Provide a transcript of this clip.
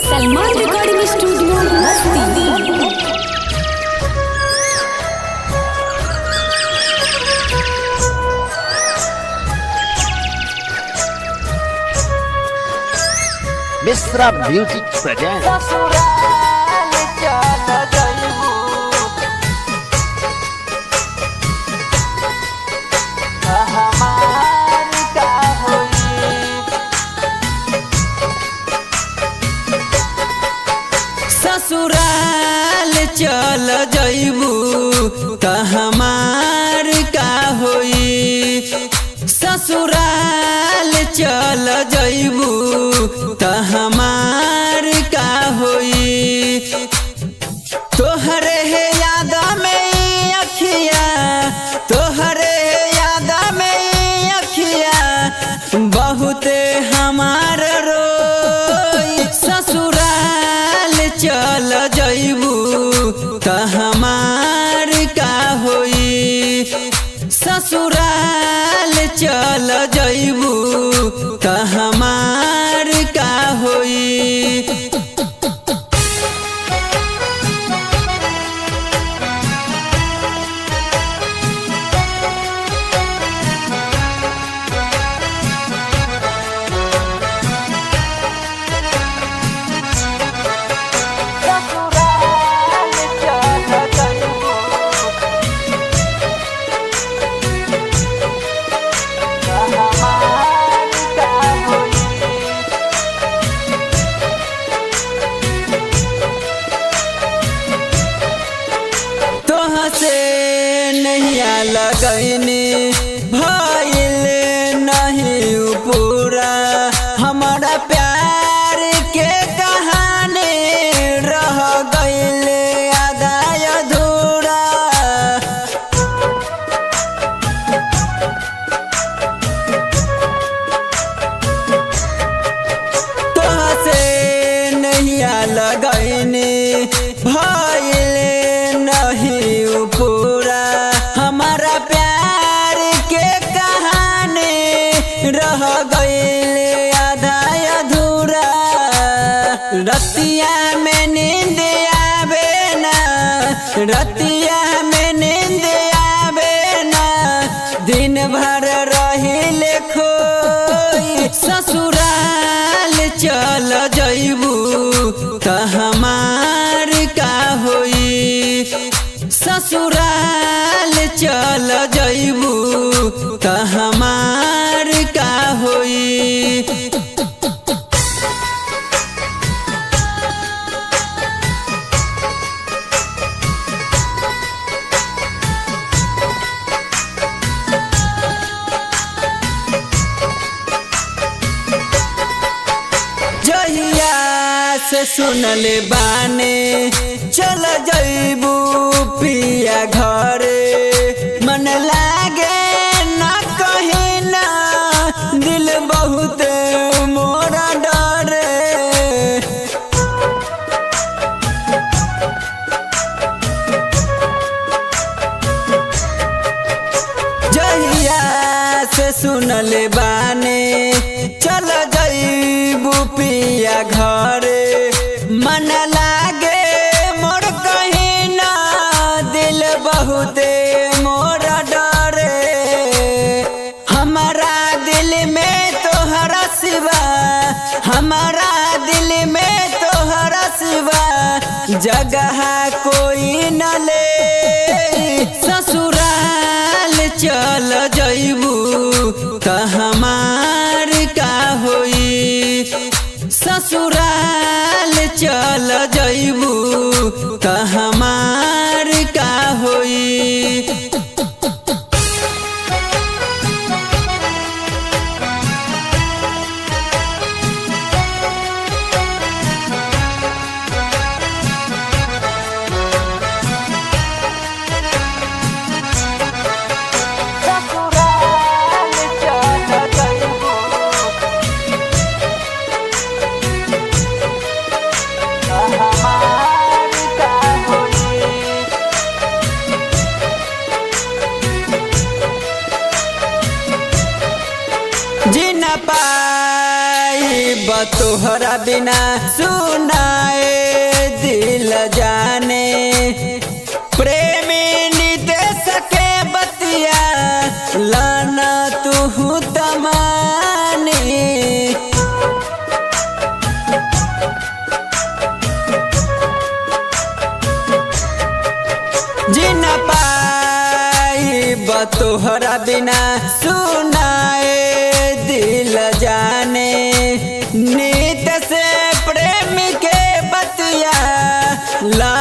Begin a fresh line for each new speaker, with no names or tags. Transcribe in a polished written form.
Salman recording studio मस्ती।
Mishra music present
ससुराल चल जइबू त हमार का होई। ससुराल चल जइबू त हमार का होई। तोहरे है याद में अखिया, तोहरे याद में अखिया बहुते हमार रोई। ससुराल चल जइबू त हमार का होई। ससुराल चल जइबू त हमार का होई। से नैया लगैनी भइल नहीं पूरा। हमारा प्यार के कहानी रह गइल आधा अधूरा। तोह से नैया लगैनी भइल नहीं पूरा। हमारा प्यार के कहानी रह गइल आधा अधूरा। रतिया में नींद आवे ना, रतिया में नींद आवे ना, दिन भर रहिल खोई। ससुराल चल जइबू त हमार का होई। ससुराल चल जइबू त हमार का होई। जहिया से सुनले बाने चल जइबू पिया घरे। मन लागे ना कहीं ना, दिल बहुत मोरा डरे। जहिया से सुनले बाने चल जइबू पिया घरे। मन लागे मोर कहीं ना, दिल बहुते मोर डरे। हमारा दिल में तोहरा सिवा, हमारा दिल में तोहरा सिवा जगह कोई न ले। ससुराल चल जइबू त हमार का होई। ससुराल चल जइबू त हमार का होई।
हमार का होई।
तोहरा बिना सुनाए दिल जाने प्रेमी निदेश के बतिया लाना तू तमानी जिन पाई तोहरा बिना सुनाए दिल जाने नीत से प्रेम के बतिया ला